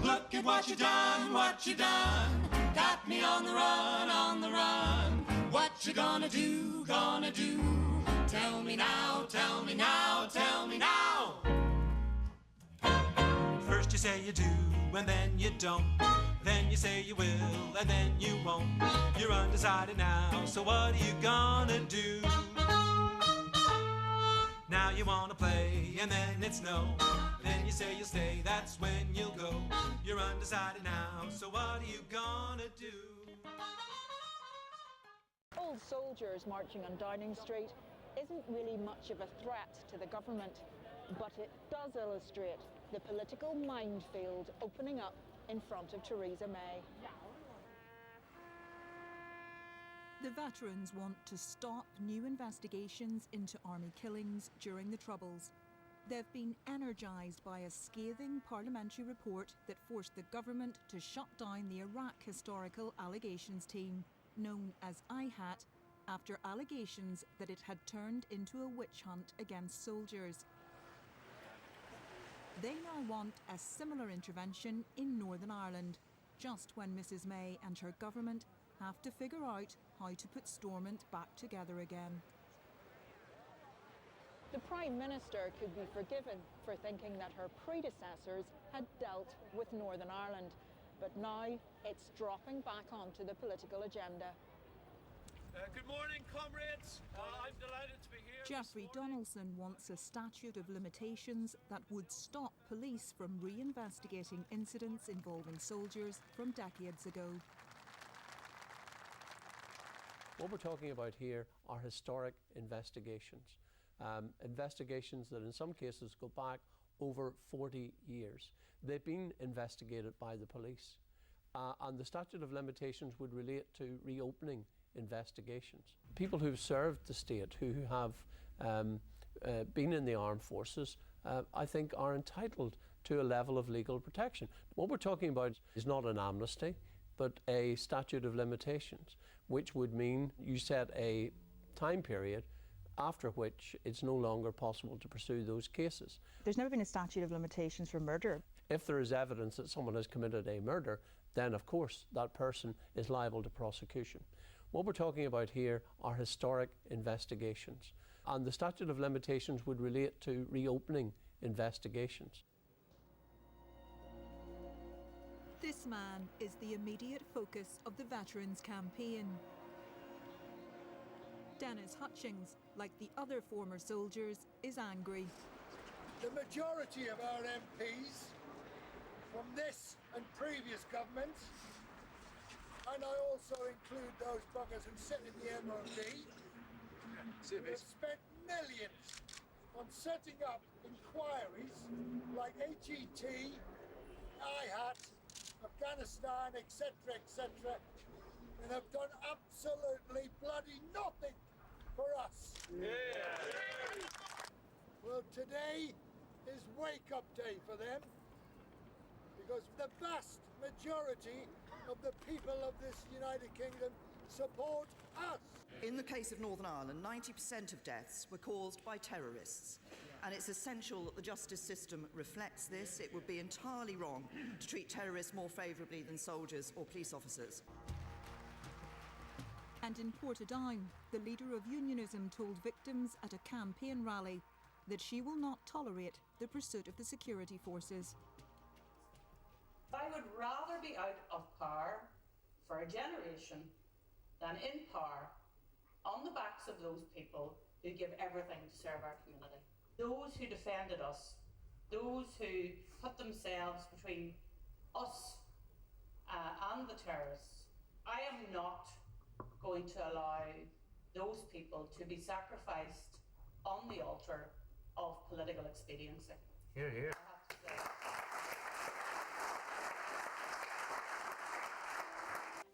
Look at what you done, what you done. Got me on the run, on the run. What you gonna do, gonna do? Tell me now, tell me now, tell me now. First you say you do, and then you don't. Then you say you will, and then you won't. You're undecided now, so what are you gonna do? Now you wanna play, and then it's no. Then you say you'll stay, that's when you'll go. You're undecided now, so what are you gonna do? Old soldiers marching on Downing Street isn't really much of a threat to the government, but it does illustrate the political minefield opening up in front of Theresa May. The veterans want to stop new investigations into army killings during the Troubles. They've been energised by a scathing parliamentary report that forced the government to shut down the Iraq Historical Allegations Team, known as IHAT, after allegations that it had turned into a witch hunt against soldiers. They now want a similar intervention in Northern Ireland, just when Mrs May and her government have to figure out how to put Stormont back together again. The Prime Minister could be forgiven for thinking that her predecessors had dealt with Northern Ireland, but now it's dropping back onto the political agenda. Good morning, comrades. I'm delighted to be here. Jeffrey Donaldson wants a statute of limitations that would stop police from reinvestigating incidents involving soldiers from decades ago. What we're talking about here are historic investigations. Investigations that in some cases go back over 40 years. They've been investigated by the police. And the statute of limitations would relate to reopening investigations. People who've served the state, who have been in the armed forces, I think are entitled to a level of legal protection. What we're talking about is not an amnesty, but a statute of limitations, which would mean you set a time period after which it's no longer possible to pursue those cases. There's never been a statute of limitations for murder. If there is evidence that someone has committed a murder, then of course that person is liable to prosecution. What we're talking about here are historic investigations, and the statute of limitations would relate to reopening investigations. This man is the immediate focus of the Veterans Campaign. Dennis Hutchings, like the other former soldiers, is angry. The majority of our MPs from this and previous governments, and I also include those buggers who sit in the MOD, have spent millions on setting up inquiries like HET, IHAT, Afghanistan, etc., etc., and have done absolutely bloody nothing for us. Yeah. Well, today is wake-up day for them, because the vast majority of the people of this United Kingdom support us. In the case of Northern Ireland, 90% of deaths were caused by terrorists. And it's essential that the justice system reflects this. It would be entirely wrong to treat terrorists more favourably than soldiers or police officers. And in Portadown, the leader of unionism told victims at a campaign rally that she will not tolerate the pursuit of the security forces. I would rather be out of power for a generation than in power on the backs of those people who give everything to serve our community. Those who defended us, those who put themselves between us and the terrorists. I am not going to allow those people to be sacrificed on the altar of political expediency. Hear, hear. I have to say.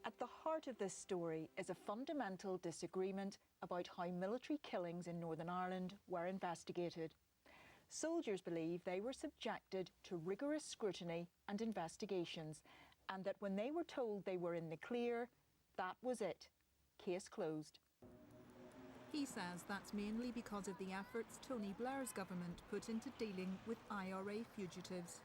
At the heart of this story is a fundamental disagreement about how military killings in Northern Ireland were investigated. Soldiers believe they were subjected to rigorous scrutiny and investigations, and that when they were told they were in the clear, that was it. Case closed. He says that's mainly because of the efforts Tony Blair's government put into dealing with IRA fugitives.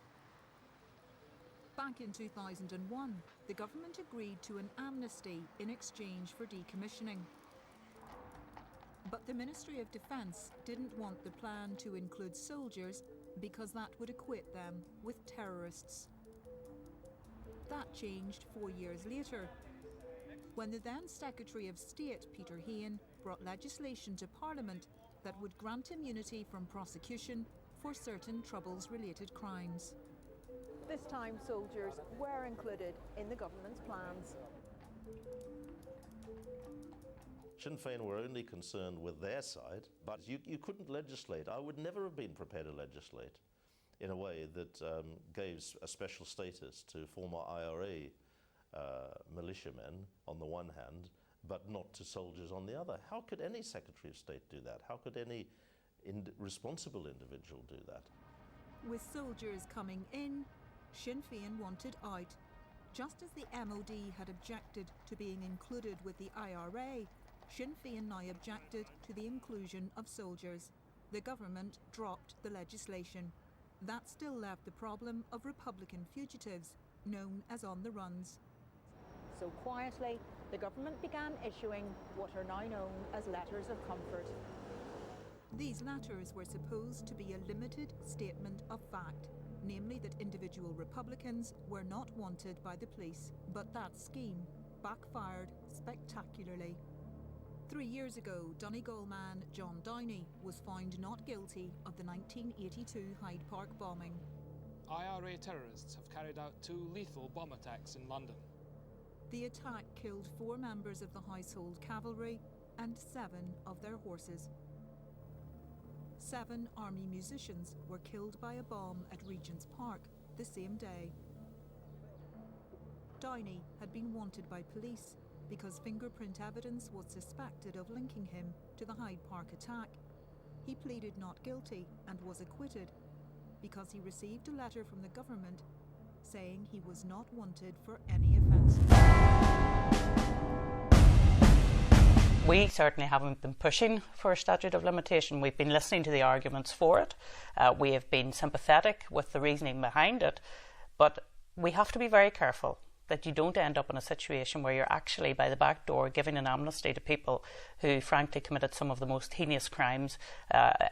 Back Back in 2001, the government agreed to an amnesty in exchange for decommissioning. But the Ministry of Defence didn't want the plan to include soldiers because that would equate them with terrorists. That changed 4 years later, when the then Secretary of State, Peter Hain, brought legislation to Parliament that would grant immunity from prosecution for certain Troubles-related crimes. This time, soldiers were included in the government's plans. Sinn Féin were only concerned with their side, but you couldn't legislate. I would never have been prepared to legislate in a way that gave a special status to former IRA militiamen on the one hand, but not to soldiers on the other. How could any Secretary of State do that? How could any responsible individual do that? With soldiers coming in, Sinn Féin wanted out. Just as the MOD had objected to being included with the IRA, Sinn Féin now objected to the inclusion of soldiers. The government dropped the legislation. That still left the problem of Republican fugitives, known as on-the-runs. So quietly, the government began issuing what are now known as letters of comfort. These letters were supposed to be a limited statement of fact, namely that individual Republicans were not wanted by the police. But that scheme backfired spectacularly. 3 years ago, Donegal man John Downey was found not guilty of the 1982 Hyde Park bombing. IRA terrorists have carried out 2 lethal bomb attacks in London. The attack killed 4 members of the Household Cavalry and 7 of their horses. 7 army musicians were killed by a bomb at Regent's Park the same day. Downey had been wanted by police because fingerprint evidence was suspected of linking him to the Hyde Park attack. He pleaded not guilty and was acquitted because he received a letter from the government saying he was not wanted for any offences. We certainly haven't been pushing for a statute of limitation. We've been listening to the arguments for it. We have been sympathetic with the reasoning behind it. But we have to be very careful that you don't end up in a situation where you're actually by the back door giving an amnesty to people who frankly committed some of the most heinous crimes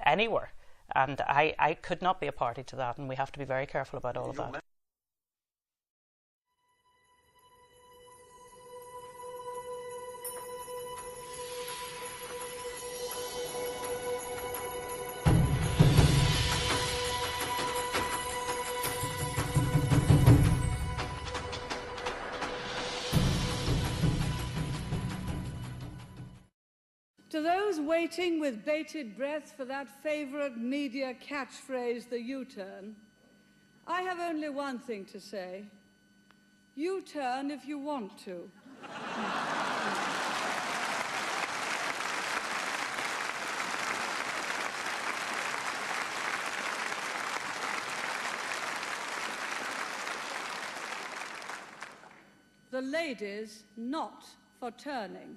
anywhere. And I could not be a party to that, and we have to be very careful about all of that. To those waiting with bated breath for that favourite media catchphrase, the U-turn, I have only one thing to say. U-turn if you want to. The ladies not for turning.